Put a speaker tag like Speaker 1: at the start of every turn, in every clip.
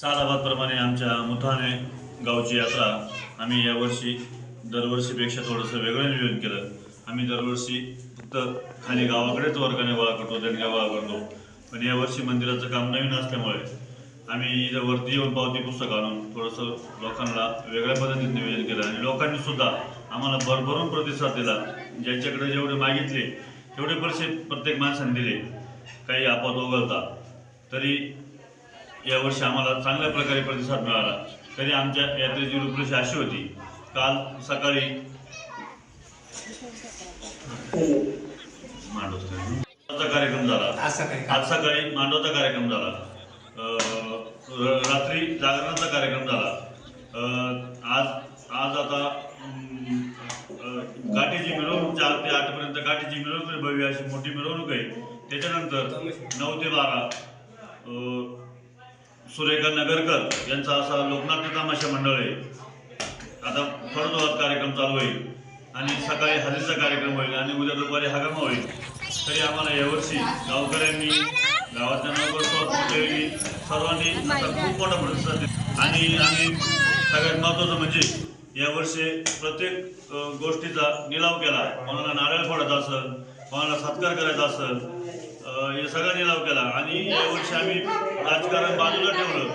Speaker 1: सालाबादप्रमाणे आमच्या मुथाणे गावची यात्रा आम्ही यावर्षी दरवर्षीपेक्षा थोडंसं वेगळं नियोजन केलं। आम्ही दरवर्षी फक्त खाली गावाकडेच वर्गाने गोळा करतो, देणग्या गोळा करतो, पण यावर्षी मंदिराचं काम नवीन असल्यामुळे आम्ही इथं वरती येऊन पावती पुस्तक आणून थोडंसं लोकांना वेगळ्या पद्धतीने नियोजन केलं आणि लोकांनी सुद्धा आम्हाला भरभरून प्रतिसाद दिला। ज्यांच्याकडे जेवढे मागितले तेवढे पैसे प्रत्येक माणसाने दिले, काही आपत वगळता। तरी यावर्षी आम्हाला चांगल्या प्रकारे प्रतिसाद मिळाला। तरी आमच्या यात्रेची रूपरेषा अशी होती, काल सकाळी मांडवाचा कार्यक्रम झाला, आज सकाळी मांडवाचा कार्यक्रम झाला, रात्री जागरणाचा कार्यक्रम झाला, आज आता गाठीची मिरवणूक 4 ते 8 पर्यंत गाठीची मिरवणूक भव्य अशी मोठी मिरवणूक आहे। त्याच्यानंतर 9 ते 12 सुरेखा नगरकर यांचा असा लोकनाट्य तमाशा मंडळ आहे। आता थोडा कार्यक्रम चालू होईल आणि सकाळी हजेरीचा कार्यक्रम होईल आणि उद्या दुपारी हंगामा होईल। तरी आम्हाला यावर्षी गावकऱ्यांनी, गावातल्या नगरसेवकांनी सर्वांनी खूप मोठा प्रतिसाद दिला आणि आम्ही सगळ्यात महत्त्वाचं म्हणजे यावर्षी प्रत्येक गोष्टीचा निलाव केला। कोणाला नारळ फोडायचा असेल, कोणाला सत्कार करायचा असेल, हे सगळा निलाव केला आणि यावर्षी आम्ही राजकारण बाजूला ठेवलं।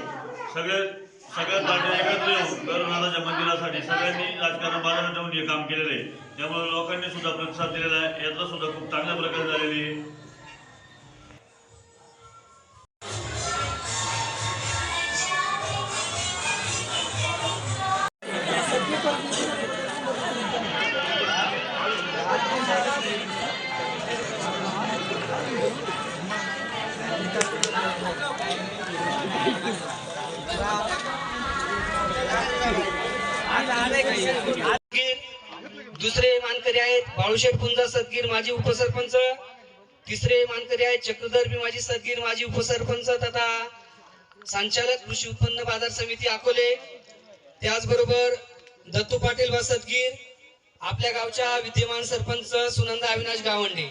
Speaker 1: सगळ्यात पार्ट्या एकत्र येऊन गरुनाथाच्या मंदिरासाठी सगळ्यांनी राजकारण बाजूला ठेवून हे काम केलेलं आहे। त्यामुळे लोकांनी सुद्धा प्रतिसाद दिलेला आहे। यात्रा सुद्धा खूप चांगल्या प्रकारे झालेली आहे।
Speaker 2: दुसरे मानकरी आहेत बाळूशेठ पुंजा सदगीर माजी उपसरपंच, तिसरे मानकरी आहेत चक्रधर माजी सदगीर माजी उपसरपंच तथा संचालक कृषी उत्पन्न बाजार समिती अकोले, त्याचबरोबर दत्तू पाटील व सदगीर, आपल्या गावच्या विद्यमान सरपंच सुनंदा अविनाश गावंडे,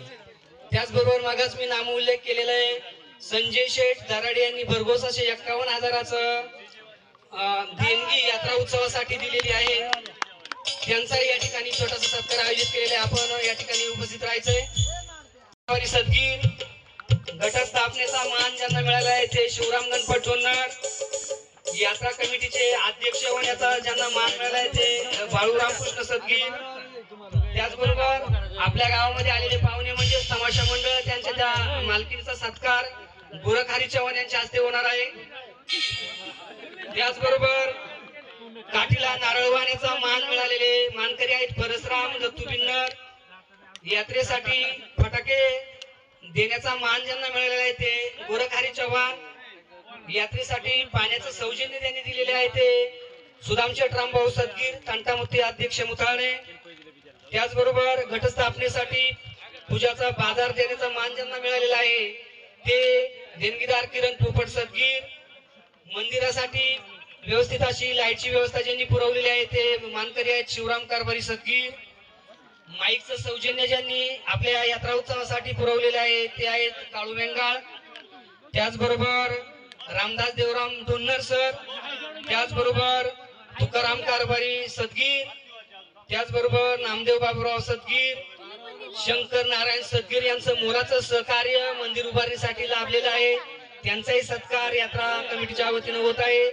Speaker 2: त्याचबरोबर मागास मी नामोल्लेख केलेला आहे संजय शेठ दराडे यांनी भरघोस असे 51,000चं देणगी यात्रा उत्सवासाठी दिलेली आहे। त्यांचाही या ठिकाणी छोटासा सत्कार आयोजित केलेला आहे, आपण या ठिकाणी उपस्थित राहायचंय। सदगीर घटस्थापनेचा मान ज्यांना मिळाला आहे ते शिवराम गणपत टोन्नर, यात्रा कमिटीचे अध्यक्ष होण्याचा ज्यांना मान मिळाला आहे ते बाळूराम कृष्ण सदगीर, त्याचबरोबर आपल्या गावामध्ये आलेले पाहुणे म्हणजे तमाशा मंडळ, त्यांच्या त्या मालकीचा सत्कार गोरखहरी चव्हाण यांच्या हस्ते होणार आहे। त्याचबरोबर काठीला नारळ वाहण्याचा मान मिळालेले मानकरी आहेत परसराम दत्तू बिन्नर, यात्रेसाठी फटाके देण्याचा मान ज्यांना मिळालेला आहे ते गोरखहरी चव्हाण, यात्रेसाठी पाण्याचं सौजन्य त्यांनी दिलेले आहे ते सुदामशेठ रामभाऊ सदगीर तंटामुक्ती अध्यक्ष मुथाणे, त्याचबरोबर घटस्थापनेसाठी पूजाचा बाजार देण्याचा मान ज्यांना मिळालेला आहे ते देणगीदार किरण पोपट सदगीर, मंदिरासाठी व्यवस्थित अशी लाईटची व्यवस्था ज्यांनी पुरवलेली आहे ते मानकरी आहेत शिवराम कारभारी सदगीर, माईकचं सौजन्य ज्यांनी आपल्या यात्रा उत्सवासाठी पुरवलेले आहे ते आहेत काळू मेंगाळ, त्याचबरोबर रामदास देवराम टोन्नर सर, त्याचबरोबर तुकाराम कारभारी सदगीर, त्याचबरोबर नामदेव बाबूराव सदगीर, शंकर नारायण सदगीर यांचं मोलाचं सहकार्य मंदिर उभारणीसाठी लाभलेलं आहे, त्यांचाही सत्कार यात्रा कमिटीच्या वतीनं होत आहे।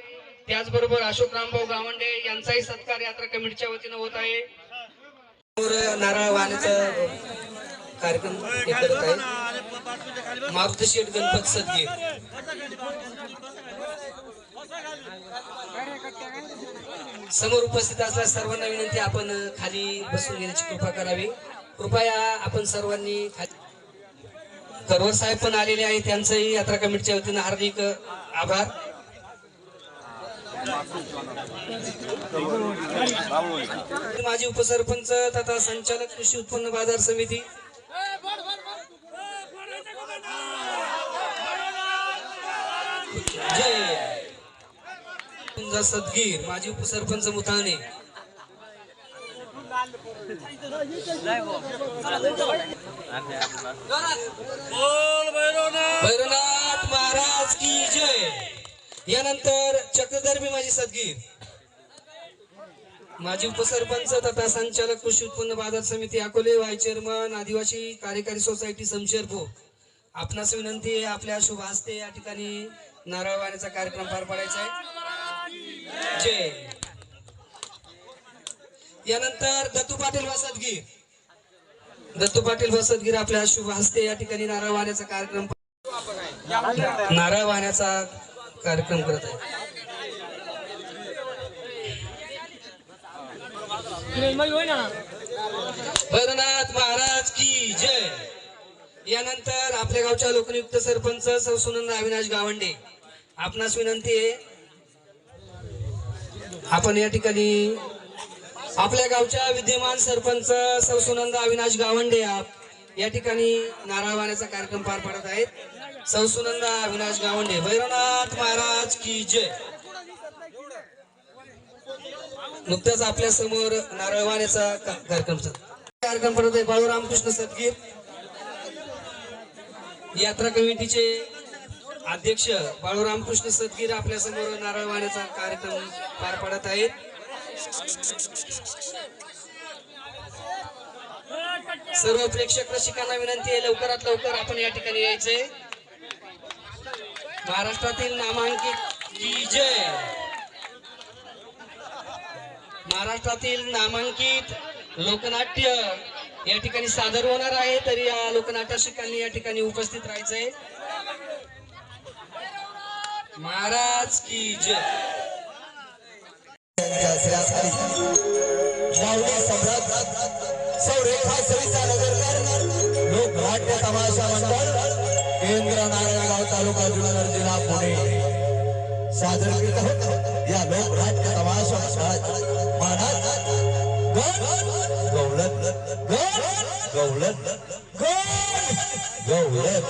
Speaker 2: त्याचबरोबर अशोक रामभाऊ गावंडे यांचाही सत्कार यात्रा कमिटीच्या वतीनं होत आहे। नारळ वाहण्याचा कार्यक्रम करत आहे मारुती शेठ गणपत सदगीर, समोर उपस्थित असलेल्या सर्वांना विनंती आपण खाली बसून घेण्याची कृपा करावी। कृपया आपण सर्वांनी करवर साहेब पण आलेले आहेत, त्यांचंही यात्रा कमिटीच्या वतीनं हार्दिक आभार। माजी उपसरपंच तथा संचालक कृषी उत्पन्न बाजार समिती, जय पुंजा सदगीर माजी उपसरपंच मुथाणे, भैरवनाथ महाराज की जय। यानंतर नंतर भीमाजी सदगीर, माजी उपसरपंच तथा संचालक कृषी उत्पन्न बाजार समिती अकोले, व्हाईस चेअरमन आदिवासी कार्यकारी सोसायटी समशेरपूर. आपणास विनंती आहे आपल्या शुभ हस्ते या ठिकाणी नारळ वाहण्याचा कार्यक्रम पार पाडायचा आहे. जय. यानंतर दत्तू पाटील वसतगीर, दत्तू पाटील वसतगीर आपल्या शुभ हस्ते या ठिकाणी नारळ वाहण्याचा कार्यक्रम करत आहे. भैरवनाथ महाराज की जय. यानंतर आपल्या गावच्या लोकनियुक्त सरपंच सौ सुनंदा अविनाश गावंडे. आपणास विनंती आहे आपण या ठिकाणी आपल्या गावच्या विद्यमान सरपंच सौ सुनंदा अविनाश गावंडे या ठिकाणी नारळ वाहण्याचा कार्यक्रम पार पाडत आहेत. सौ सुनंदा अविनाश गावंडे. भैरवनाथ महाराज की जय. नुकताच आपल्या समोर नारळ वाहण्याचा कार्यक्रम पडत आहे. बाळू रामकृष्ण सदगीर यात्रा कमिटीचे अध्यक्ष बाळू रामकृष्ण सदगीर आपल्या समोर नारळ वाहण्याचा कार्यक्रम पार पाडत आहेत. सर्व प्रेक्षक रसिकांना विनंती आहे लवकरात लवकर आपण या ठिकाणी यायचंय. महाराष्ट्रातील नामांकित की जय. महाराष्ट्रातील नामांकित लोकनाट्य या ठिकाणी सादर होणार आहे, तरी या लोकनाट्यशिकांनी या ठिकाणी उपस्थित राहायचंय. महाराज की जय.
Speaker 3: सौरेखा सविता नगरकर लोकनाट्य तमाशा मंडळ केंद्र नारायणगाव तालुका जुन्नर जिल्हा पुणे सादर करीत आहोत. या लोकनाट्य तमाशा मंडळात मानात गौलत गौलत गौलत गौलत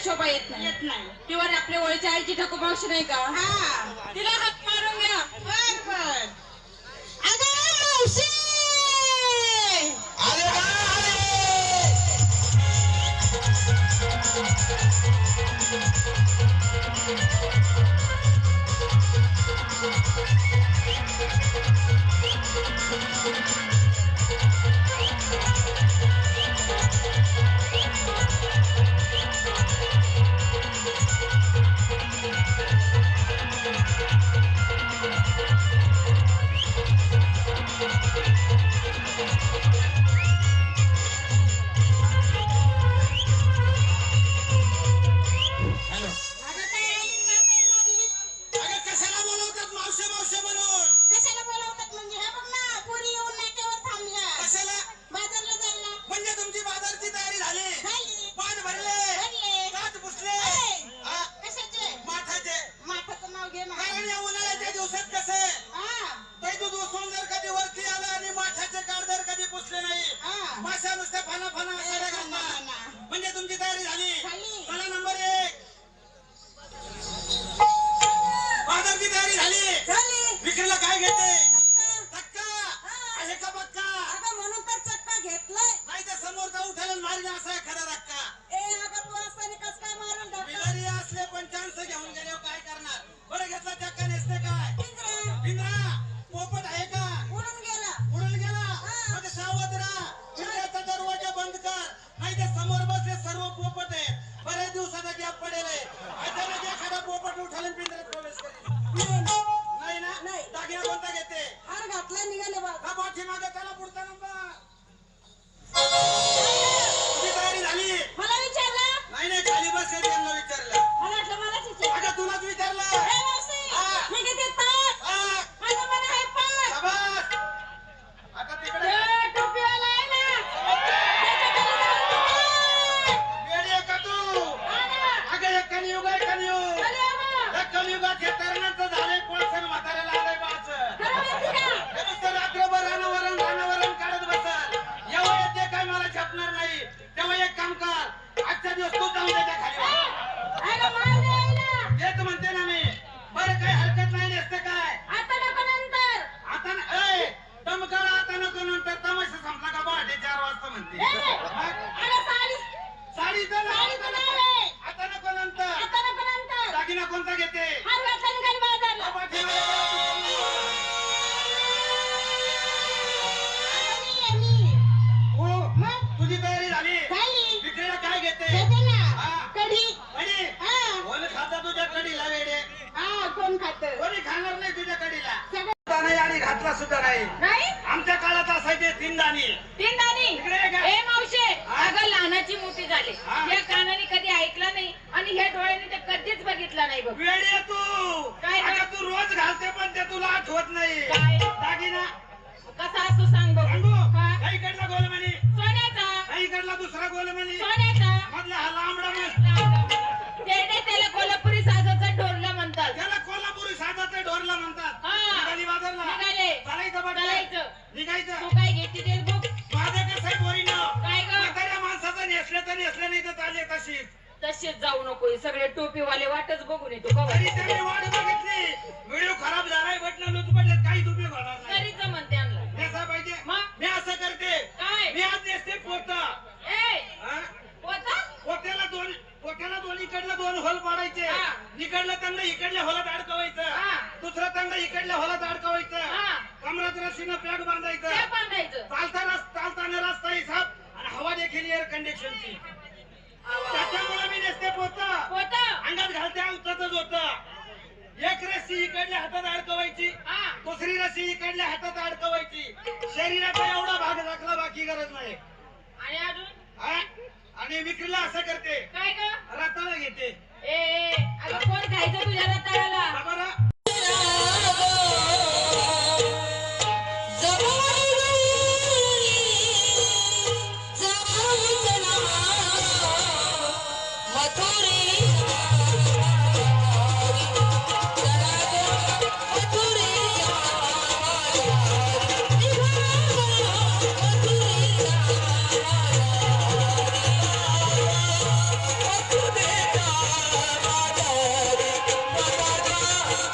Speaker 4: शोभा येत नाही किंवा आपल्या ओळखीच्या आईची ठाकूरमावशी नाही का तिला हात मारून घ्या. बर अगं मावशी
Speaker 3: आले
Speaker 5: जाऊन त्याच्या खाली वाढ.
Speaker 4: अरे मार द्यायला.
Speaker 5: तेच म्हणते ना मी. बरं काही हरकत नाही नसते काय.
Speaker 4: आता नको नंतर.
Speaker 5: आता दम करा आता नको नंतर तमाशा संपला का पहाटे 4 वाजता म्हणते.
Speaker 4: अरे
Speaker 5: साडीचं नाव
Speaker 4: साडीचं नाव आहे.
Speaker 5: आता नको नंतर.
Speaker 4: आता नको नंतर.
Speaker 5: दागिना कोणता घेते?
Speaker 4: हलवा चंदन बाजारला.
Speaker 5: तुझी तयारी झाली?
Speaker 4: झाली.
Speaker 5: विक्रीला काय घेते?
Speaker 4: घेते ना.
Speaker 5: हा.
Speaker 4: कढी.
Speaker 5: कढी?
Speaker 4: हा.
Speaker 5: कोण खाता तुझ्या कढीला वेडे?
Speaker 4: हा, कोण खातं?
Speaker 5: कोणी खाणार नाही तुझ्या कढीला.
Speaker 4: सगळं
Speaker 5: नाही आणि घातला सुद्धा नाही.
Speaker 4: नाही.
Speaker 5: आमच्या काळात असायचे 3 दाणी.
Speaker 4: तीन दाणी.
Speaker 5: इकडे ये का?
Speaker 4: ए मावशे,
Speaker 5: हा?
Speaker 4: अगं लहानाची मोठी झाली.
Speaker 5: हा?
Speaker 4: या कानाने कधी ऐकलं नाही आणि ह्या डोळ्याने ते कधीच बघितलं नाही बघ.
Speaker 5: वेडे तू.
Speaker 4: काय ग?
Speaker 5: अगं तू रोज घालते पण ते तुला आठवत नाही.
Speaker 4: काय?
Speaker 5: दागिना
Speaker 4: कसा असतो सांग बघ.
Speaker 5: सांगू?
Speaker 4: हा?
Speaker 5: काही इकडला गोलमणी,
Speaker 4: सोन्याचा.
Speaker 5: काही इकडला दुसरा गोलमणी,
Speaker 4: सोन्याचा.
Speaker 5: मधला हा लांबडा मस्त.
Speaker 4: त्याला कोल्हापुरी साजाचा ढोरला म्हणतात.
Speaker 5: त्याला कोल्हापुरी साधाचं ढोरला म्हणतात.
Speaker 4: हा.
Speaker 5: निघाली बाजारला.
Speaker 4: निघाले.
Speaker 5: चालायचं बघ.
Speaker 4: चालायचं.
Speaker 5: निघायचं.
Speaker 4: तू काय घेते ते बघ.
Speaker 5: माझं कसं आहे पोरीनं?
Speaker 4: काय ग?
Speaker 5: म्हाताऱ्या माणसाचं नेसलं तर नेसलं नाही तर चालेल तशीच.
Speaker 4: तसेच जाऊ नको. हे सगळे टोपीवाले वाटच बघून येतो का
Speaker 5: तरी त्यांनी वाट बघितली. व्हिडिओ खराब झालाय बटन लूज पडलेत काही दुबे होणार नाही.
Speaker 4: तरीच म्हणते आणला.
Speaker 5: नेसा पाहिजे.
Speaker 4: मग?
Speaker 5: मी असं करते.
Speaker 4: काय?
Speaker 5: मी आज नेसते पोत.
Speaker 4: ए होता.
Speaker 5: पोत्याला दोन्हीकडलं 2 होल पाडायचे.
Speaker 4: हा.
Speaker 5: इकडलं तंड इकडल्या होलात अडकवायचं.
Speaker 4: हा.
Speaker 5: दुसरं तंड इकडल्या होलात अडकवायचं.
Speaker 4: हा.
Speaker 5: कमरात रस्सीनं पॅक बांधायचं.
Speaker 4: ते बांधायचं.
Speaker 5: चालताना रस्ता हिसाब आणि हवा देखील एअर कंडिशनची. त्याच्यामुळे मी नेसते पोत.
Speaker 4: होता.
Speaker 5: अंगात घालते अंगठातच होत. एक रस्सी इकडल्या हातात अडकवायची,
Speaker 4: हा.
Speaker 5: दुसरी रस्सी इकडल्या हातात अडकवायची. शरीराचा एवढा भाग राखला बाकी गरज नाही.
Speaker 4: आणि अजून
Speaker 5: हा? आणि विक्रीला असं करते.
Speaker 4: काय ग?
Speaker 5: रताळा घेते.
Speaker 4: ए अगं कोण खायचं तुझ्या रताळ्याला?
Speaker 5: हा बरं.
Speaker 3: Thank you.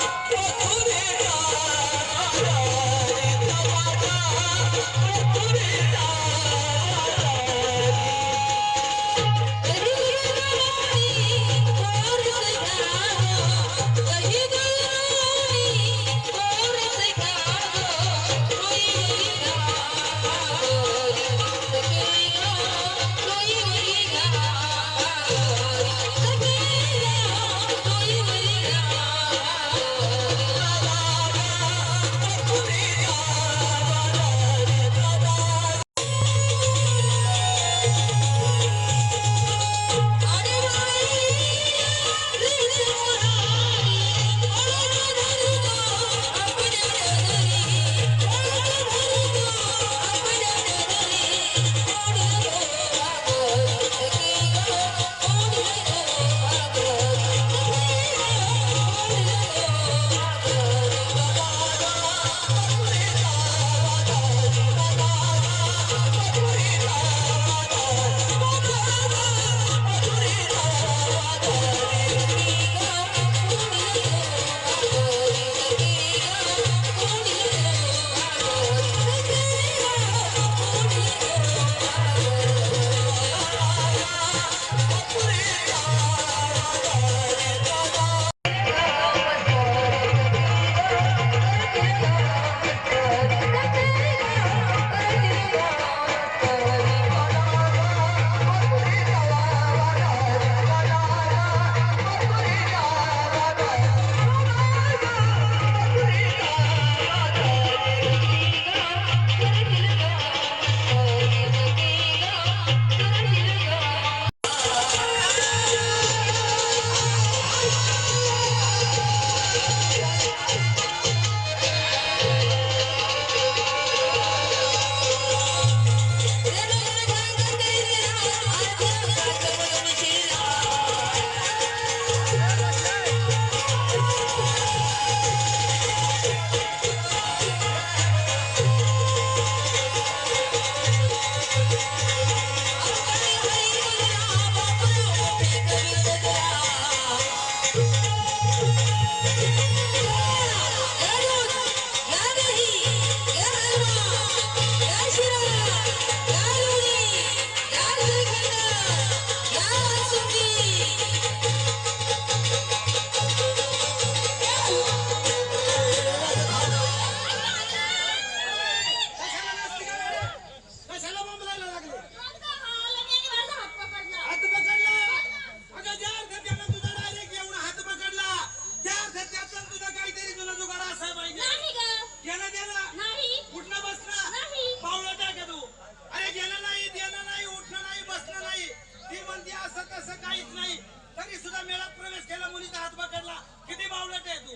Speaker 5: तसं काहीच नाही तरी सुद्धा मेळ्यात प्रवेश केला मुलीचा हात पकडला किती बावळट आहे तू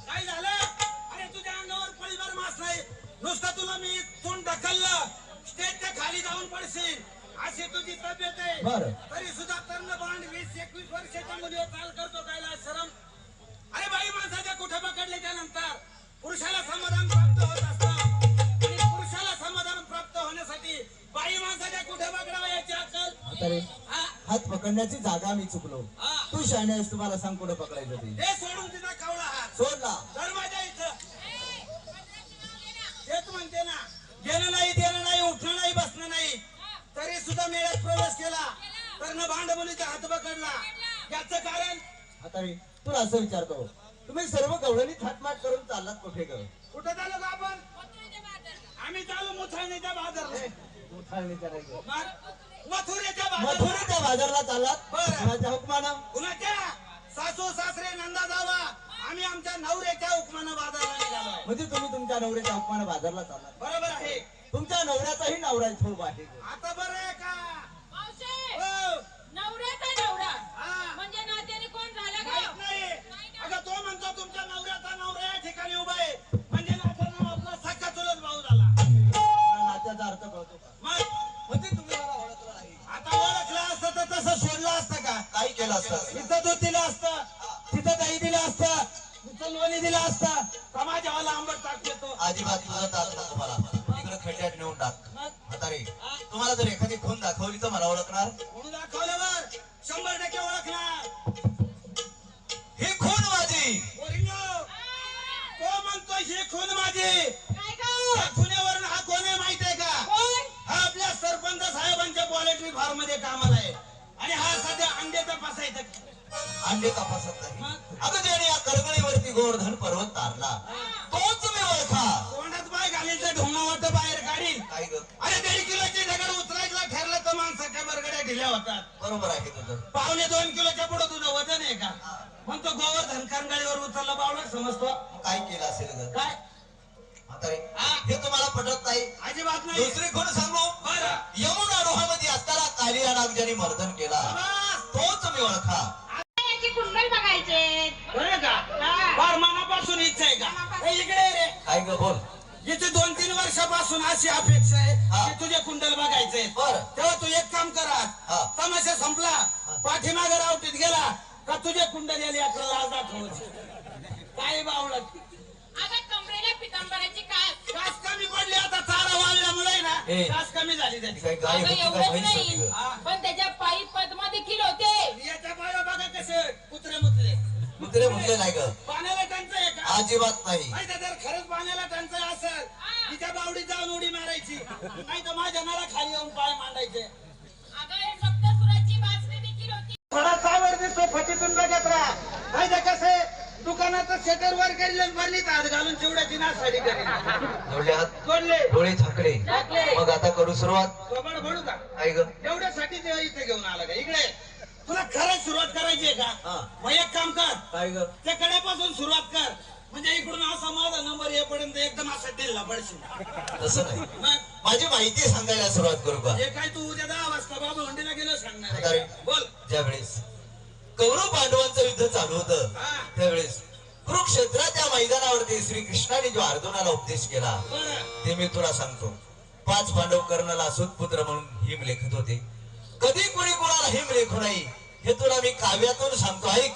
Speaker 5: काय झालं अरे तुझ्या अंगावर पळीभर मास नाही नुसतं तुला मी तोंड ढकललं स्टेजच्या खाली जाऊन पडशील अशी तुझी तब्येत आहे
Speaker 3: बरं.
Speaker 5: तरी सुद्धा तरुण बांड 20-21 वर्षाच्या मुलीवर चाल करतो कायला शरम अरे बाई माणसाच्या कुठे पकडल्याच्या नंतर पुरुषाला समाधान प्राप्त होत असतं आणि पुरुषाला समाधान प्राप्त होण्यासाठी बाई माणसाच्या कुठे पकडावं याची अक्कल
Speaker 3: म्हातारे हात पकडण्याची जागा मी चुकलो
Speaker 5: हा.
Speaker 3: तू शाणे आहेस तुम्हाला सांग कुठं पकडायचं ते
Speaker 5: हे सोडून तिचा कावळा हात
Speaker 3: सोडला
Speaker 5: तर माझ्या इथं तेच म्हणते ना गेलं नाही देणं नाही उठणं नाही बसणं नाही तरी सुद्धा मेळ्यात प्रवेश केला तर न भांड मुलीचा हात पकडला याचं कारण
Speaker 3: म्हातारे तुला असं विचारतो तुम्ही सर्व गवळणी थाटमाट करून चाललात कुठे ग
Speaker 5: कुठं चालू का आपण आम्ही चालू मुथाळणीच्या बाजारला
Speaker 3: उठाळणीच्या नाही ग.
Speaker 5: मथुरेच्या बाजारला
Speaker 3: मथुरेच्या बाजारला चाललात
Speaker 5: बरं.
Speaker 3: कुणाच्या हुकमानं
Speaker 5: कुणाच्या सासू सासरे नंदा जावा आम्ही आमच्या नवऱ्याच्या हुकमानं बाजारला निघालोय
Speaker 3: म्हणजे तुम्ही तुमच्या नवऱ्याच्या हुकमानं बाजारला चाललात
Speaker 5: बरोबर आहे
Speaker 3: तुमच्या नवऱ्याचाही नवरा इथं उभा आहे ग.
Speaker 5: आता बरं आहे का
Speaker 4: मावशे
Speaker 5: हो
Speaker 4: नवऱ्याचा नवरा
Speaker 5: हा.
Speaker 4: म्हणजे नात्याने कोण झाला
Speaker 5: माहित
Speaker 4: का
Speaker 5: नाही अगं तो म्हणतो तुमच्या नवऱ्याचा नवरा या ठिकाणी उभा आहे म्हणजे नात्यानं आपला सख्खा चुलत भाऊ झाला
Speaker 3: तुला नात्याचा अर्थ कळतो का
Speaker 5: मग
Speaker 3: म्हणजे तुम्ही मला ओळखलं नाही
Speaker 5: आता ओळखलं असतं तर तसं सोडलं असतं का
Speaker 3: काय केलं असतं
Speaker 5: इथं दूध दिलं असतं तिथं दही दिलं असतं इथं लोणी दिलं असतं समाजावाला आंबट टाक येतो
Speaker 3: अजिबात तुझं ताक नको मला तिकडे खड्ड्यात नेऊन टाक
Speaker 5: मग
Speaker 3: म्हातारे तुम्हाला जर एखादी खून दाखवली तर मला ओळखणार
Speaker 5: म्हणून दाखवल्यावर 100% ओळखणार
Speaker 3: ही खून माझी
Speaker 5: पोरींनो, तो म्हणतो ही खून माझी
Speaker 4: काय
Speaker 5: त्या
Speaker 4: ग
Speaker 5: खुन्यावरून हा कोण आहे माहित आहे का
Speaker 4: कोण
Speaker 5: हा आपल्या सरपंच साहेबांच्या पोल्ट्री फार्म मध्ये कामाला आहे आणि हा सध्या अंडे तपासायचा
Speaker 3: अंडे तपासत नाही
Speaker 5: मग?
Speaker 3: अगं ज्याने या कडगडीवरती गोवर्धन पर्वत तारला तोच मी ओळखा
Speaker 5: तोंडात पाय घालील तर ढोंगा वाटत बाहेर काढील
Speaker 3: काय ग
Speaker 5: अरे 1.5 किलोचे दगड उचलायला ठरलं तर माणसाच्या बरगड्या ढिल्या होतात
Speaker 3: बरोबर आहे तुझं
Speaker 5: 1.5-2 किलोच्या पुढे तुझं वजन आहे का म्हणतो गोवर्धन करंगाळीवर उचलला बावळा समजतो
Speaker 3: काय केलं असेल ग
Speaker 5: काय
Speaker 3: म्हातारे
Speaker 5: हा?
Speaker 3: हे तुम्हाला पटत नाही
Speaker 5: अजिबात नाही
Speaker 3: दुसरी खूण सांगू
Speaker 5: बरं
Speaker 3: यमुना डोहामध्ये असताना कालिया नाग ज्याने मर्दन केला
Speaker 5: बस.
Speaker 3: तोच मी ओळखा
Speaker 4: याची कुंडल बघायचे
Speaker 5: बरं का फार मनापासून इच्छा आहे का ए, इकडे ये रे
Speaker 3: काय ग बोल
Speaker 5: इथे 2-3 वर्षापासून अशी अपेक्षा आहे
Speaker 3: हा.
Speaker 5: की तुझे कुंडल बघायचे
Speaker 3: बरं.
Speaker 5: तेव्हा तू एक काम करा
Speaker 3: हा.
Speaker 5: तमाशा संपला पाठीमागे रावटीत गेला का तुझे कुंडल याला यात्रा लाज दाखवायची काय बावळत
Speaker 4: अगं कमरेला पितांबराची कास
Speaker 5: कास कमी पडली आता चारा वाढल्यामुळे ना
Speaker 3: ए.
Speaker 5: कास कमी झाली
Speaker 3: ती
Speaker 5: त्याची
Speaker 3: काय गाय
Speaker 4: अगं
Speaker 3: होती का
Speaker 4: एवढंच
Speaker 3: म्हैस होती
Speaker 4: नाही
Speaker 3: ग?
Speaker 5: हा.
Speaker 4: पण त्याच्या पायी पद्मा देखील होते
Speaker 5: याच्या पाया बघा कसे कुत्रे मुतले
Speaker 3: कुत्रे म्हटले नाही ग
Speaker 5: पाण्याला टंचाई आहे का
Speaker 3: अजिबात नाही
Speaker 5: माहिती जर खरंच पाण्याला टंचाई असेल तिच्या बावडीत जाऊन उडी मारायची नाही तर माझ्या नळा खाली येऊन पाय मांडायचे
Speaker 4: अगं हे सप्तसुराची बासरी देखील होती
Speaker 5: थोडा सावर दिसतो फटीतून बघत राहा माहिती कसे दुकानाचं शटर वर करेल भरलीत हात घालून चिवड्याची नासाडी करेल
Speaker 3: जोडले हात
Speaker 5: जोडले
Speaker 3: डोळे झाकले
Speaker 5: झाकले.
Speaker 3: मग आता करू सुरुवात
Speaker 5: कबड भरू का
Speaker 3: काय ग
Speaker 5: एवढ्यासाठी ते इथे घेऊन आला का इकडे तुला खरंच सुरुवात करायची आहे
Speaker 3: हा.
Speaker 5: का मग एक काम कर
Speaker 3: काय ग
Speaker 5: त्या कड्यापासून सुरुवात कर म्हणजे इकडून असा माझा नंबर येईपर्यंत एकदम असा दिला पडशील
Speaker 3: तसं नाही
Speaker 5: मग
Speaker 3: माझी माहिती सांगायला सुरुवात करू का
Speaker 5: हे काय तू उद्या 10 वाजता बाबा हुंडीला गेलो सांगणार
Speaker 3: अरे.
Speaker 5: आहे. बोल
Speaker 3: ज्यावेळेस कौरव पांडवांचं युद्ध चालू होतं
Speaker 5: हा.
Speaker 3: त्यावेळेस कुरुक्षेत्राच्या मैदानावरती श्रीकृष्णाने जो अर्जुनाला उपदेश केला
Speaker 5: बरं
Speaker 3: ते मी तुला सांगतो 5 पांडव कर्णाला सुतपुत्र म्हणून हिम लेखत होते कधी कोणी कोणाला हिम लेखू नाही हे तुला मी काव्यातून सांगतो ऐक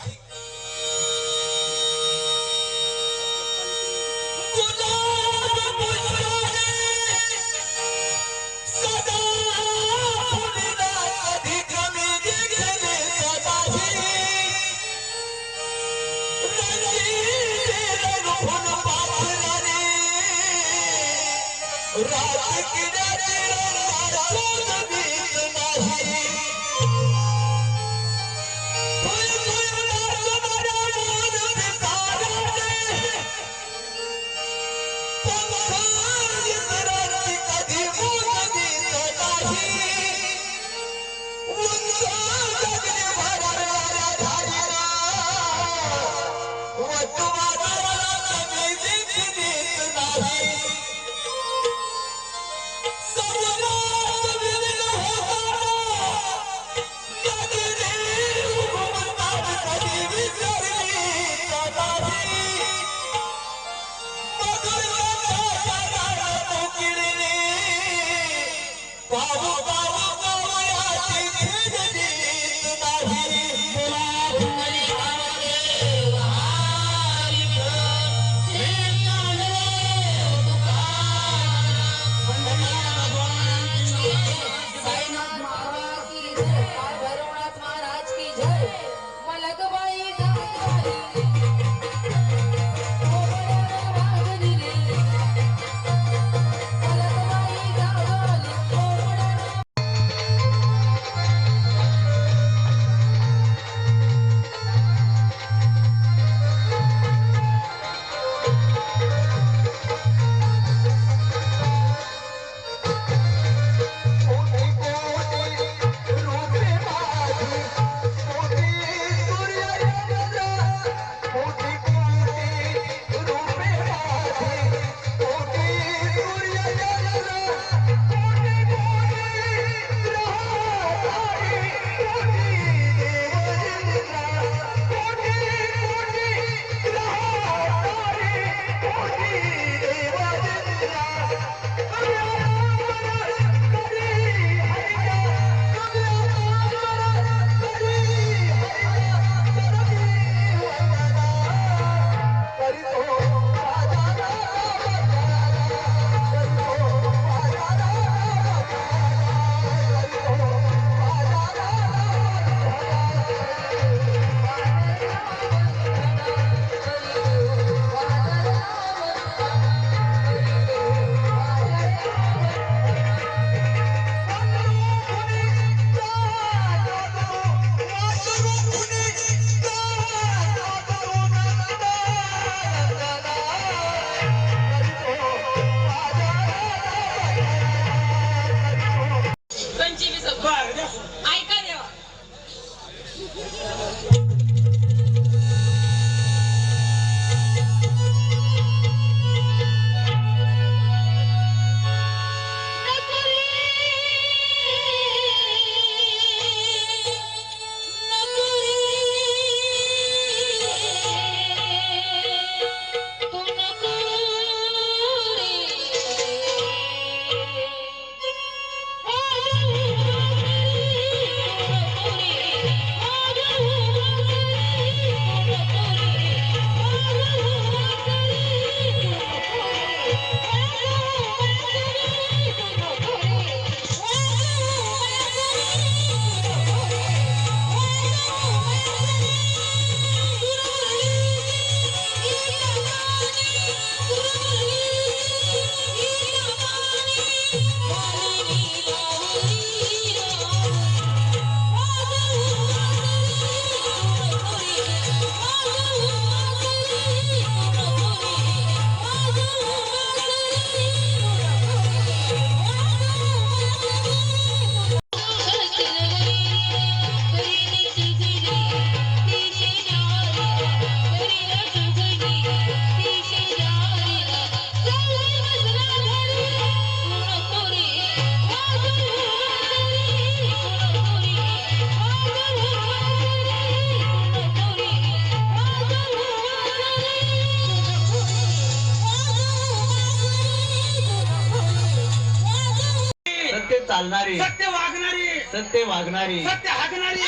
Speaker 3: चालणारी,
Speaker 5: सत्य वागणारी,
Speaker 3: सत्य वागणारी,
Speaker 5: सत्य हागणारी,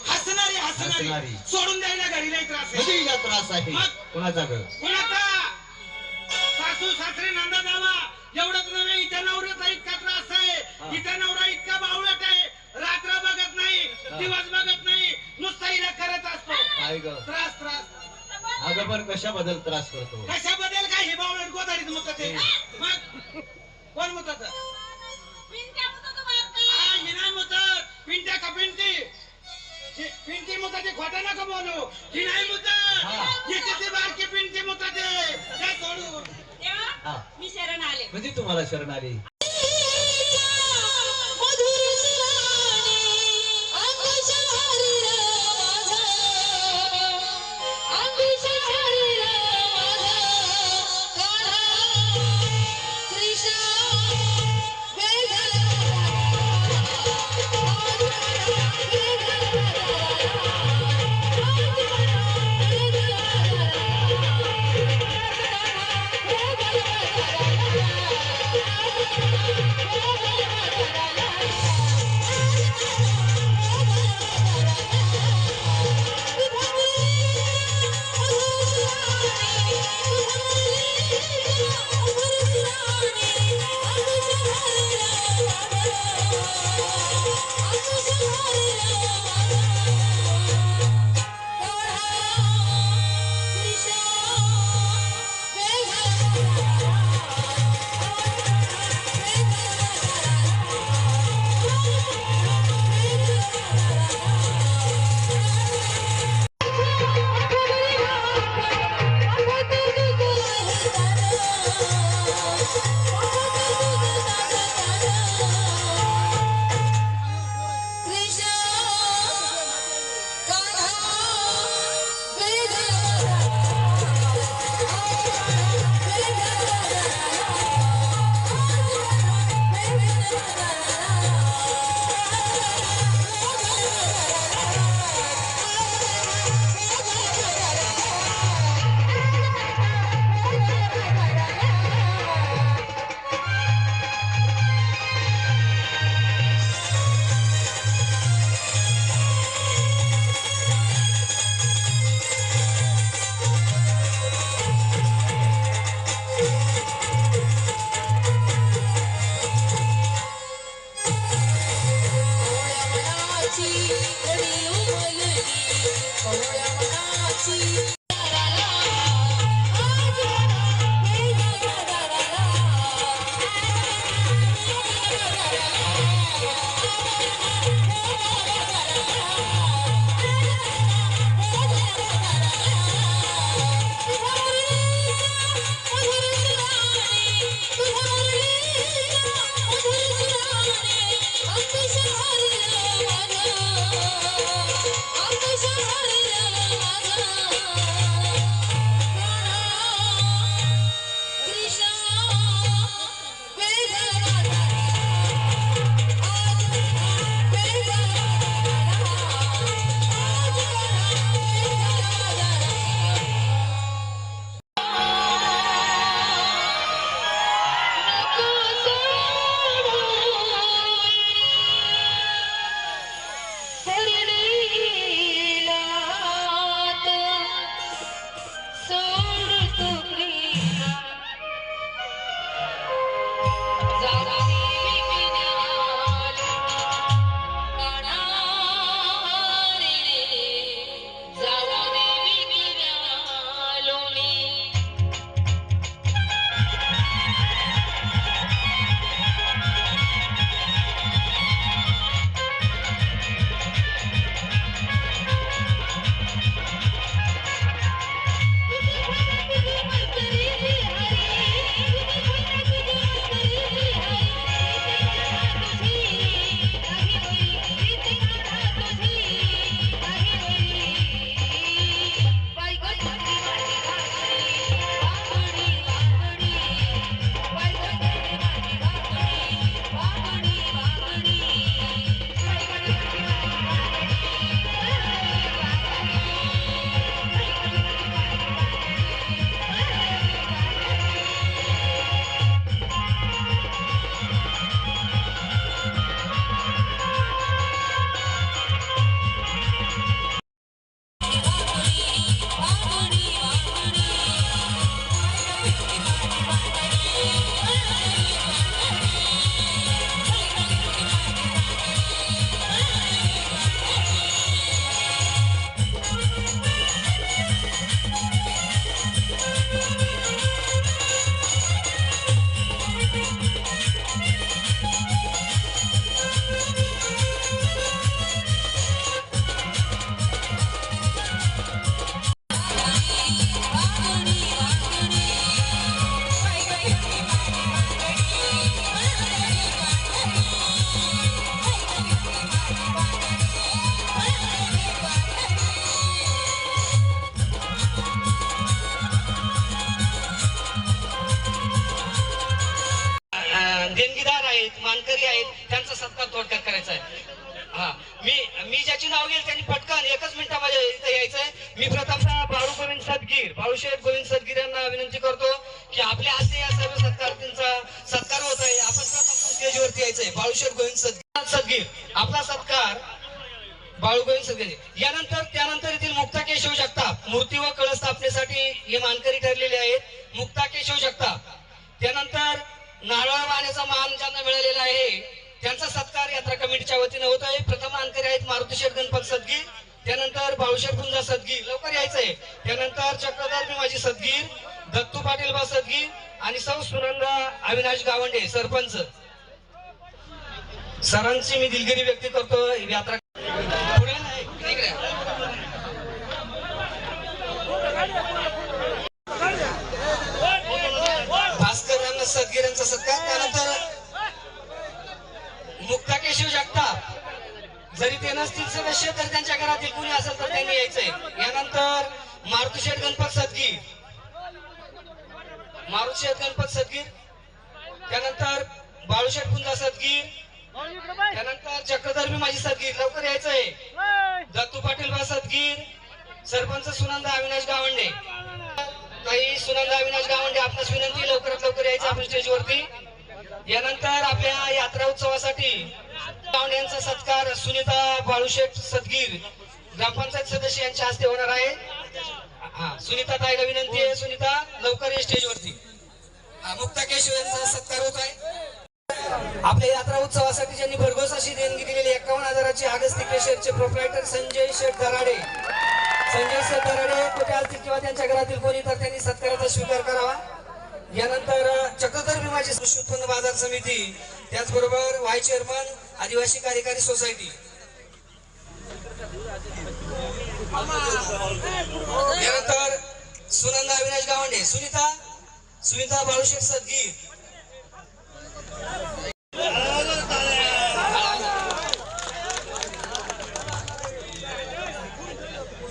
Speaker 5: हसणारी
Speaker 3: हसणारी.
Speaker 5: हसणारी, सोडून द्यायला घरीलाही त्रास आहे.
Speaker 3: मुलीला त्रास आहे.
Speaker 5: मग?
Speaker 3: कोणाचा ग?
Speaker 5: कुणाचा? सासू सासरे नंदा जावा एवढंच नव्हे, इथं नवऱ्याचा इतका त्रास
Speaker 3: हा.
Speaker 5: आहे, इथं नवरा इतका बावळट आहे, रात्र बघत नाही, दिवस बघत नाही, नुसता हिला करत असतो.
Speaker 3: काय ग?
Speaker 5: त्रास त्रास
Speaker 3: अगं पण कशाबद्दल त्रास करतो?
Speaker 5: कशाबद्दल काय हे बावळट गोदाडीत मुतत आहे. मग कोण मुतत? ही नाही मुतत. पिंट्या का पिंटी? पिंटी मुतत, खोटा नका बोलू. ही नाही
Speaker 3: हा.
Speaker 5: मुतत, ही किती बारकी पिंटी मुतत आहे. त्या सोडून
Speaker 3: हा.
Speaker 4: मी शरण आले.
Speaker 3: कधी तुम्हाला शरण आली?
Speaker 2: देणगीदार आहेत, मानकरी आहेत, त्यांचा सत्कार थोडक्यात करायचा आहे. हा, मी ज्याची नाव घेईल त्यांनी पटकन एकच मिनिटामध्ये इथे यायचंय. मी प्रथमतः बाळू गोविंद सदगीर, बाळूशेठ गोविंद सदगीर यांना विनंती करतो की आपल्या हस्ते या सर्व सत्कारचा सत्कार होत आहे. आपण प्रथम स्टेजवरती यायचंय. बाळूशेठ गोविंद सदगीर आपला सत्कार. बाळू गोविंद सदगीर त्यानंतर येथील मुक्ता केशव जगताप मूर्ती व कळस स्थापनेसाठी हे मानकरी ठरलेले आहेत. मुक्ता केशव जगताप. त्यानंतर नारळ वाहण्याचा मान ज्यांना मिळालेला आहे त्यांचा सत्कार यात्रा कमिटीच्या वतीने होत आहे. प्रथम मानकरी आहेत मारुतीशेठ गणपत सदगीर, त्यानंतर बाळूशेठ गुंजा सदगीर, लवकर यायचंय. त्यानंतर चक्रधर भीमाजी सदगीर, दत्तू पाटील बा सदगीर आणि सौ सुनंदा अविनाश गावंडे सरपंच. सरांची मी दिलगिरी व्यक्त करतो. यात्रा पुढे नाही, इकडे. भास्कर यांना सदगीर यांचा सत्कार. त्यानंतर मुक्ता केशव जगताप जरी ते नसतील सदस्य तर त्यांच्या घरातील कुणी असेल तर त्यांनी यायचंय. यानंतर मारुतीशेठ गणपत सदगीर, त्यानंतर बाळूशेठ कुंजा सदगीर, त्यानंतर चक्रधर भीमाजी सदगीर, लवकर यायचंय. दत्तू पाटील बा सदगीर, सरपंच सुनंदा अविनाश गावंडे. काही सुनंदा अविनाश गावंडे आपणास विनंती लवकरात लवकर यायचं आपण स्टेजवरती. यानंतर आपल्या यात्रा उत्सवासाठी यांचा सत्कार सुनीता बाळूशेठ सदगीर ग्रामपंचायत सदस्य यांच्या हस्ते होणार आहे. सुनीता ताईला विनंती आहे, सुनीता लवकर ये स्टेजवरती. मुक्ता केशव यांचा सत्कार होत आहे. आपल्या यात्रा उत्सवासाठी ज्यांनी भरघोस अशी देणगी दिलेली 51,000ची अगस्ती केशरचे प्रोप्रायटर संजय शेठ दराडे कुठे असतील किंवा त्यांच्या घरातील कोणी तर त्यांनी सत्काराचा स्वीकार करावा. यानंतर चक्रधर भीमाजी कृषी उत्पन्न बाजार समिती, त्याचबरोबर व्हाईस चेअरमन आदिवासी कार्यकारी सोसायटी. यानंतर सुनंदा अविनाश गावंडे, सुनीता बाळूशेठ सदगीर.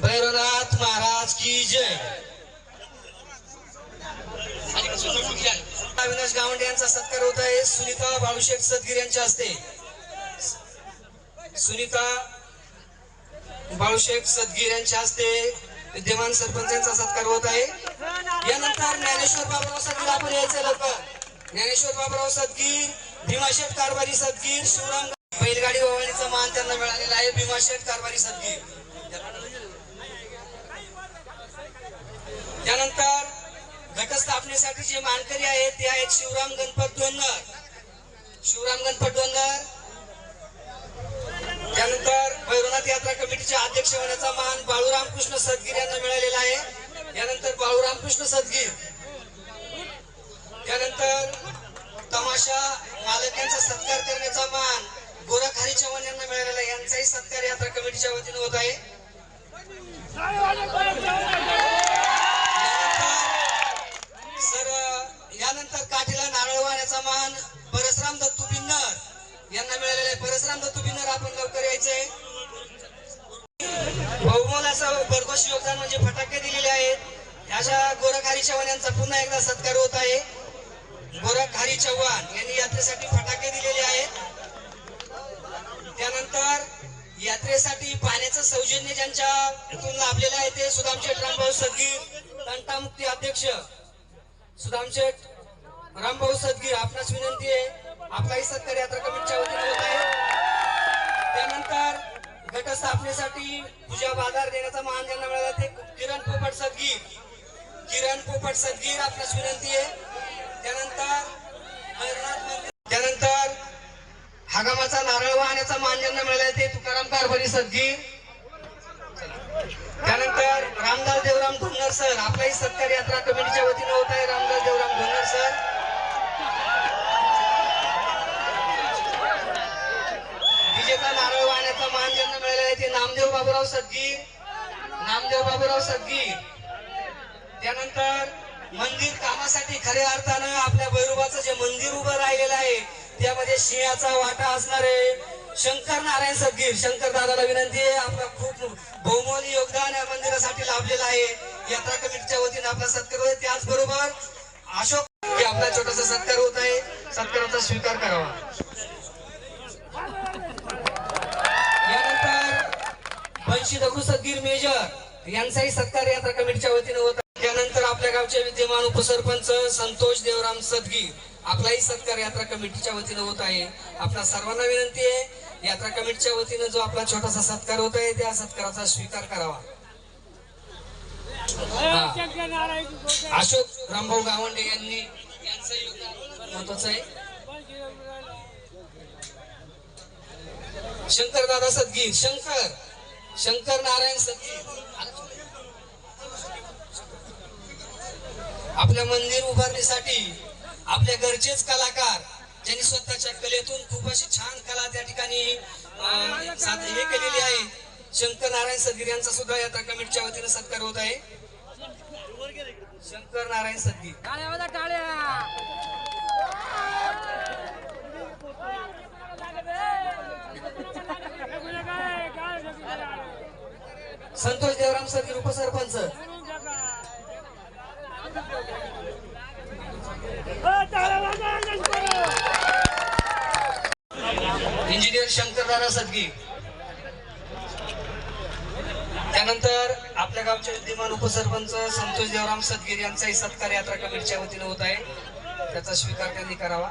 Speaker 2: भैरवनाथ महाराज की जय. अविनाश गावंडे यांचा सत्कार होत आहे सुनीता बाळूशेठ सदगीर यांच्या हस्ते. सुनीता बाळूशेठ सदगीर यांच्या हस्ते विद्यमान सरपंचांचा सत्कार होत आहे. यानंतर ज्ञानेश्वर बाबूराव सदगीर आपण यायचं लवकर. ज्ञानेश्वर बाबूराव सदगीर, भीमाशेठ कारभारी सदगीर, शिवराम बैलगाडी ओवाळणीचा मान त्यांना मिळालेला आहे. भीमाशेठ कारभारी सदगीर. त्यानंतर घटस्थापनेसाठी जे मानकरी आहेत ते आहेत शिवराम गणपत डोंगर. त्यानंतर भैरवनाथ यात्रा कमिटीच्या अध्यक्ष होण्याचा मान बाळूराम कृष्ण सदगीर यांना मिळालेला आहे. यानंतर बाळूराम कृष्ण सदगीर. त्यानंतर तमाशा मालक यांचा सत्कार करण्याचा मान गोरख हरी चव्हाण यांना मिळालेला आहे. यांचाही सत्कार यात्रा कमिटीच्या वतीने होत आहे. यानंतर काठीला नारळ वाहण्याचा मान परसराम दत्तू बिन्नर यांना मिळालेला आहे. परसराम दत्तू बिन्नर आपण लवकर यायचंय. बहुमोल असं भरघोस योगदान म्हणजे फटाके दिलेले आहेत. अशा गोरख हरी चव्हाण यांचा पुन्हा एकदा सत्कार होत आहे. गोरख हरी चव्हाण यांनी यात्रेसाठी फटाके दिलेले आहेत. त्यानंतर यात्रेसाठी पाण्याचं सौजन्य ज्यांच्या इथून लाभलेलं आहे ते सुदामशेठ रामभाऊ सदगीर, तंटामुक्ती अध्यक्ष सुदामशेठ रामभाऊ सदगीर. आपणास विनंती आहे आपलाही सत्कार यात्रा कमिटीच्या वतीने होत आहे. त्यानंतर घटस्थापनेसाठी पूजा बाजार देण्याचा मान ज्यांना मिळाला ते किरण पोपट सदगीर आपणास विनंती आहे. त्यानंतर हगामाचा नारळ वाहण्याचा मान ज्यांना मिळाला ते तुकाराम कारभारी सदगीर. त्यानंतर रामदास देवराम धोंगर सर आपलाही सत्कार यात्रा कमिटीच्या वतीने होत आहे. रामदास देवराम धोंगर सर. डीजेचा नारळ वाहण्याचा मान ज्यांना मिळाला आहे ते नामदेव बाबूराव सदगीर. त्यानंतर मंदिर कामासाठी खऱ्या अर्थानं आपल्या भैरोबाचं जे मंदिर उभं राहिलेलं आहे त्यामध्ये सिंहाचा वाटा असणारे शंकर नारायण सदगीर शंकर दादाला विनंती आहे. आपलं खूप बहुमोली योगदान या मंदिरासाठी लाभलेलं आहे. यात्रा कमिटीच्या वतीने आपला सत्कार होत आहे. त्याचबरोबर अशोक की आपला छोटासा सत्कार होत आहे. सत्काराचा स्वीकार करावा. यानंतर बंशी दगडू सदगीर मेजर यांचाही सत्कार यात्रा कमिटीच्या वतीने होत आहे. त्यानंतर आपल्या गावचे विद्यमान उपसरपंच संतोष देवराम सदगीर आपलाही सत्कार यात्रा कमिटीच्या वतीने होत आहे. आपल्या सर्वांना विनंती आहे यात्रा कमिटीच्या वतीने जो आपला छोटासा सत्कार होत आहे त्या सत्काराचा स्वीकार करावा. अशोक रामभाऊ गावंडे यांचं योगदान महत्वाचं आहे. शंकर दादा सदगीर शंकर नारायण सदगीर आपल्या मंदिर उभारणीसाठी आपल्या घरचेच कलाकार ज्यांनी स्वतःच्या कलेतून खूप अशी छान कला त्या ठिकाणी हे केलेली आहे. शंकर नारायण सदगीर यांचा सुद्धा यात्रा कमिटीच्या वतीने सत्कार होत आहे. शंकर नारायण सदगीर संतोष देवराम सदगीर उपसरपंच इंजिनियर शंकरदादा सदगीर. त्यानंतर आपल्या गावचे विद्यमान उपसरपंच संतोष देवराम सदगीर यांचाही सत्कार यात्रा कमिटीच्या वतीने होत आहे. त्याचा स्वीकार त्यांनी करावा.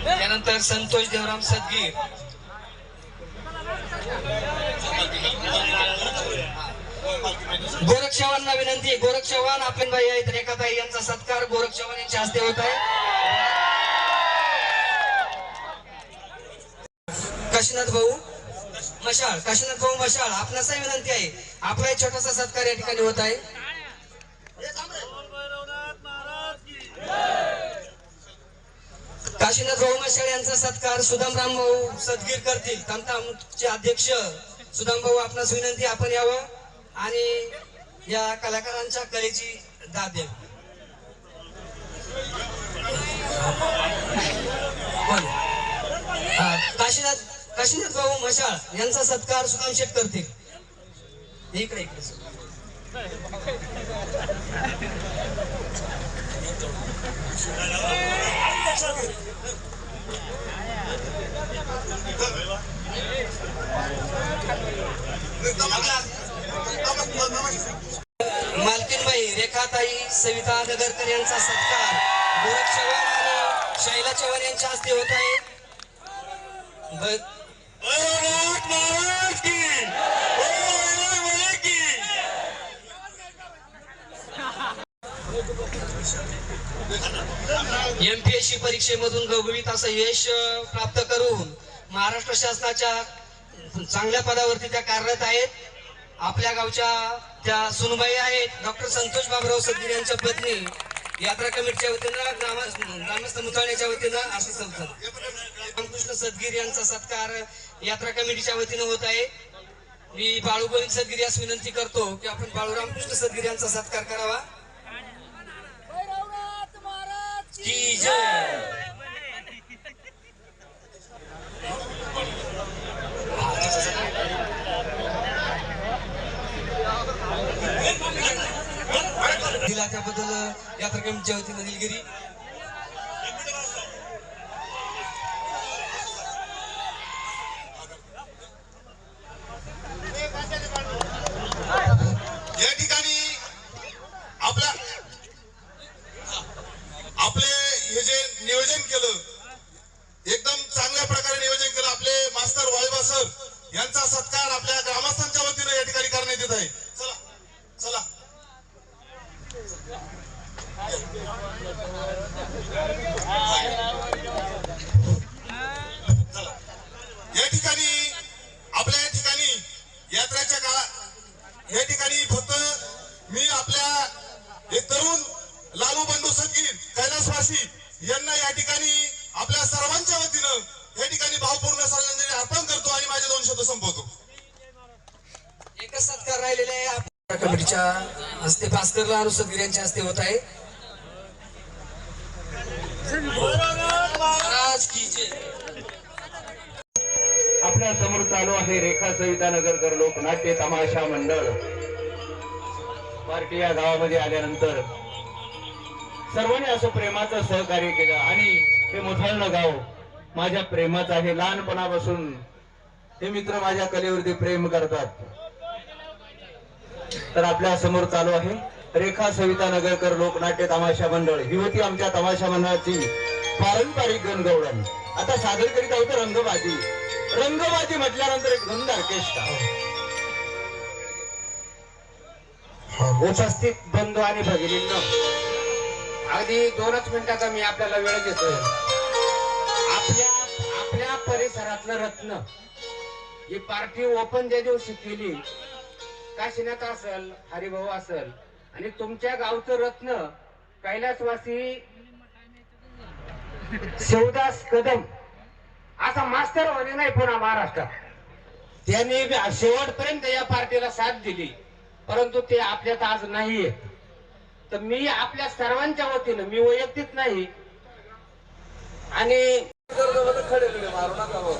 Speaker 2: त्यानंतर संतोष देवराम सदगीर गोरख चव्हाणांना विनंती आहे. गोरख चव्हाण आपले बाई आहेत रेखाताई यांचा सत्कार गोरख चव्हाण यांच्या हस्ते होत आहे. काशीनाथ भाऊ मशाळ आपणासही विनंती आहे. आपलाही छोटासा सत्कार या ठिकाणी होत आहे. काशीनाथ भाऊ मशाळ यांचा सत्कार सुदामराम भाऊ सदगीर करतील. तमतामचे अध्यक्ष सुदाम भाऊ आपणास विनंती आपण यावं आणि या कलाकारांच्या कलेची दाद द्यावी. काशीनाथ भाऊ मशाळ यांचा सत्कार सुदाम शेठ करतील. इकडे मालकीनबाई रेखाताई सविता नगरकर यांचा सत्कार गोरख चव्हाण आणि शैला चव्हाण यांच्या हस्ते होत आहे. MPSC परीक्षेमधून गवगवीत असं यश प्राप्त करून महाराष्ट्र शासनाच्या चांगल्या पदावरती त्या कार्यरत आहेत. आपल्या गावच्या त्या सुनबाई आहेत डॉक्टर संतोष बाबराव सदगीर यांच्या पत्नी. यात्रा कमिटीच्या वतीनं ग्रामस्थ मुताळ्याच्या वतीनं असं रामकृष्ण सदगीर यांचा सत्कार यात्रा कमिटीच्या वतीनं होत आहे. मी बाळू गोविंद सदगीर यास विनंती करतो की आपण बाळू रामकृष्ण सदगीर यांचा सत्कार करावा. की जय. दिला त्याबद्दल यात्रा कमिटीच्या वतीने दिलगिरी.
Speaker 6: या ठिकाणी आपले हे जे नियोजन केलं एकदम चांगल्या प्रकारे नियोजन केलं. आपले मास्तर वाळबा सर यांचा सत्कार आपल्या ग्रामस्थांच्या वतीने या ठिकाणी करण्यात येत आहे. चला वतीनं या ठिकाणी भावपूर्ण श्रद्धांजली अर्पण करतो आणि माझे 2 शब्द संपवतो.
Speaker 2: एकच सत्कार राहिलेला आहे आपल्या कमिटीच्या हस्ते भास्कर लालू सदगीर यांच्या हस्ते होत आहे. महाराज की जय.
Speaker 3: आपल्या समोर चालू आहे रेखा सविता नगरकर लोकनाट्य तमाशा मंडळ. पार्टी या गावामध्ये आल्यानंतर सर्वांनी असं प्रेमाचं सहकार्य केलं आणि हे मोठाळणं गाव माझ्या प्रेमाचं आहे. लहानपणापासून हे मित्र माझ्या कलेवरती प्रेम करतात. तर आपल्या समोर चालू आहे रेखा सविता नगरकर लोकनाट्य तमाशा मंडळ. ही होती आमच्या तमाशा मंडळाची पारंपरिक गणगवळण. आता सादर करीत आहोत रंगबाजी. रंगबाजी म्हटल्यानंतर एक धुंद ऑर्केस्ट्रा. उपस्थित बंधू आणि भगिनींनो, अगदी 2च मिनिटाचा मी आपल्याला वेळ देतोय. आपल्या परिसरातलं रत्न ही पार्टी ओपन ज्या दिवशी केली, काशीनाथ असेल, हरिभाऊ असेल आणि तुमच्या गावचं रत्न कैलासवासी शिवदास कदम असा मास्टर होणे नाही पुन्हा महाराष्ट्रात. त्यांनी शेवटपर्यंत या पार्टीला साथ दिली, परंतु ते आपल्यात आज नाहीये. तर मी आपल्या सर्वांच्या वतीनं, मी वैयक्तिक नाही आणि मारू नका हो.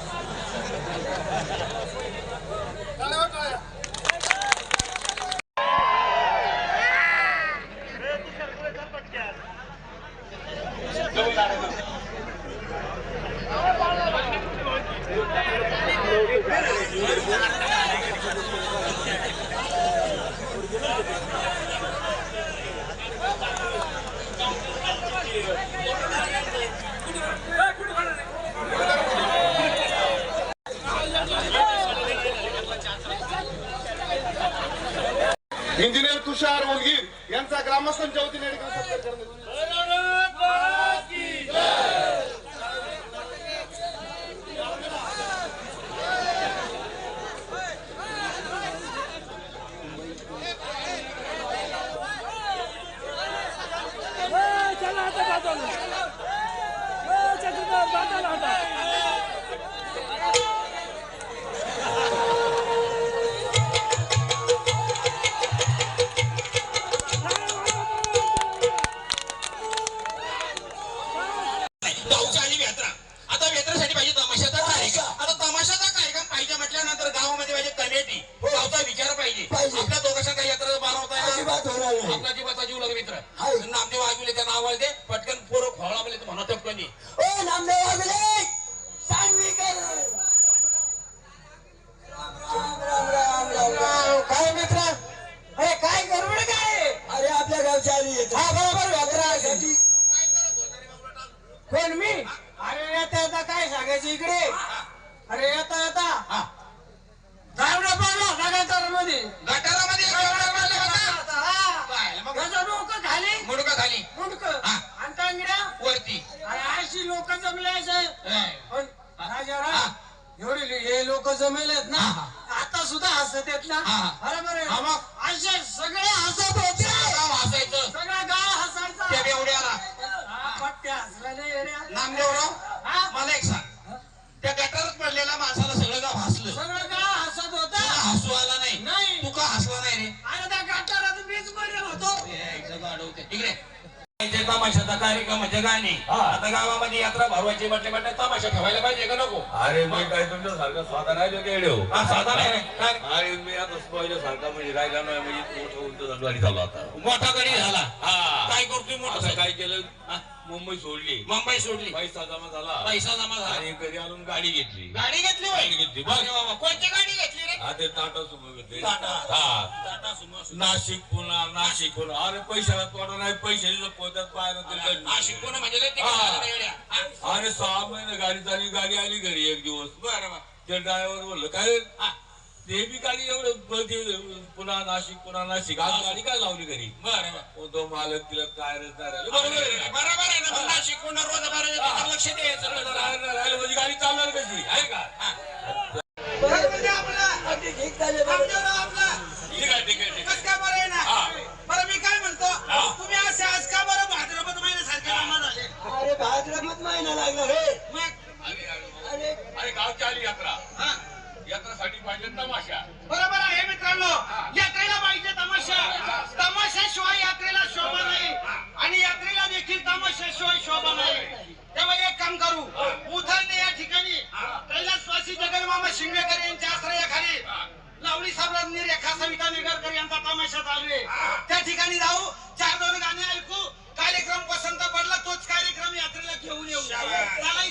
Speaker 6: इंजिनियर तुषार मुलगीर यांचा ग्रामस्थांच्या वतीने सत्कार करण्यात
Speaker 5: आपला जीवाचा जीव लग मित्र नामदेव वागविले त्या नावाला दे पटकन पोरं खोळा बोले तर म्हणा टपकनी
Speaker 3: ओ नामदेव वागले सांगवीकर. राम राम राम राम राम. काय मित्र, अरे काय गडबड काय? अरे आपल्या गावच्या आली. हा बरोबर व्यापारासाठी. कोण मी? अरे येता येता काय सांगायचं इकडे. अरे येता येता गावडा पडला गटारामध्ये.
Speaker 5: गटारामध्ये
Speaker 3: डोकं खाली
Speaker 5: मुडका खाली
Speaker 3: मुंडकं आणि टांगड्या
Speaker 5: वरती.
Speaker 3: अरे अशी लोक जमले एवढे हे लोक जमेलेत ना, आता सुद्धा हसत येत ना. बरोबर आहे. असे सगळे हसत होते.
Speaker 5: हसायचं
Speaker 3: सगळा गाव हसायचा.
Speaker 5: त्या बेवड्याला
Speaker 3: पट्ट्या हसला.
Speaker 5: नामदेवराव मला एक सांग, त्या गटारात पडलेल्या माणसाला सगळं गाव हसलं,
Speaker 3: सगळं गाव हसत होत.
Speaker 5: हसू आला नाही.
Speaker 3: नाही.
Speaker 5: तू का हसला नाही रे?
Speaker 3: अरे त्या गटारात बीज मध्ये होतो.
Speaker 5: इकडे तमाशाचा कार्यक्रम म्हणजे गाणी. आता गावामध्ये यात्रा भरवायची म्हटले तमाशा ठेवायला पाहिजे का नको?
Speaker 7: अरे मी काय तुमच्या सारखा साधा राहिलो की येडे हो.
Speaker 5: साधा नाही
Speaker 7: अरे मी आता पहिल्या सारखा म्हणजे राहिला नाही, म्हणजे मोठा उंच धंदारी झालो आता.
Speaker 5: मोठा गडी झाला. काय करतोय मोठा?
Speaker 7: आता काय केलं, मुंबई सोडली,
Speaker 5: मुंबई सोडली,
Speaker 7: पैसा जमा झाला,
Speaker 5: पैसा जमा झाला
Speaker 7: आणि घरी आणून गाडी घेतली.
Speaker 5: गाडी घेतली
Speaker 7: गाडी घेतली बघ.
Speaker 5: अरे बाबा, कोणती गाडी घेतली रे?
Speaker 7: हा ते टाटा सुमो घेतली.
Speaker 5: टाटा.
Speaker 7: हा
Speaker 5: टाटा सुमो.
Speaker 7: नाशिक पुन्हा नाशिक पुन्हा. अरे पैशाला तोडा नाही, पैसे पोत्यात पाहिलं
Speaker 5: नाशिक पुणे म्हणजे लय तिकीट
Speaker 7: हा.
Speaker 5: झालं एवढ्या. हा.
Speaker 7: अरे 6 महिने गाडी चालली, गाडी आली घरी एक दिवस.
Speaker 5: बरं बरं.
Speaker 7: ते ड्रायव्हर बोललं काय ते बी गाडी एवढं पुन्हा नाशिक आज गाडी काय लावली घरी.
Speaker 5: बरं बरं.
Speaker 7: तो मालक तिला काय
Speaker 5: बरोबर आहे ना. पण नाशिक पुणे रोज बारा लक्ष द्यायचं.
Speaker 7: म्हणजे गाडी चालणार कशी आहे का?
Speaker 5: बरं म्हणजे आपला
Speaker 3: ठीक झाले.
Speaker 5: आपला
Speaker 7: ठीक आहे ठीक आहे.
Speaker 5: कसं काय बरं आहे ना? बरं मी काय म्हणतो, तुम्ही असे आज का बरं भाद्रपद महिन्यासारखे जमा झाले?
Speaker 3: अरे भाद्रपद महिना लागला रे.
Speaker 5: मग
Speaker 7: गावची आली यात्रा
Speaker 5: हा.
Speaker 7: यात्रासाठी पाहिजे तमाशा.
Speaker 5: बरोबर आहे मित्रांनो, यात्रेला पाहिजे तमाशा. तमाशाशिवाय यात्रेला शोभा नाही आणि यात्रेला देखील तमाशाशिवाय शोभा नाही. तेव्हा एक काम करू, उधळणे या ठिकाणी कैलासवासी जगन्मामा शिंगेकर यांच्या आश्रयाखाली लावणी साम्राज्ञी रेखा सविता नेगरकर यांचा तमाशा चालू आहे. त्या ठिकाणी जाऊ, 4-2 गाणे ऐकू, कार्यक्रम पसंत पडला तोच कार्यक्रम यात्रेला घेऊन येऊ. चला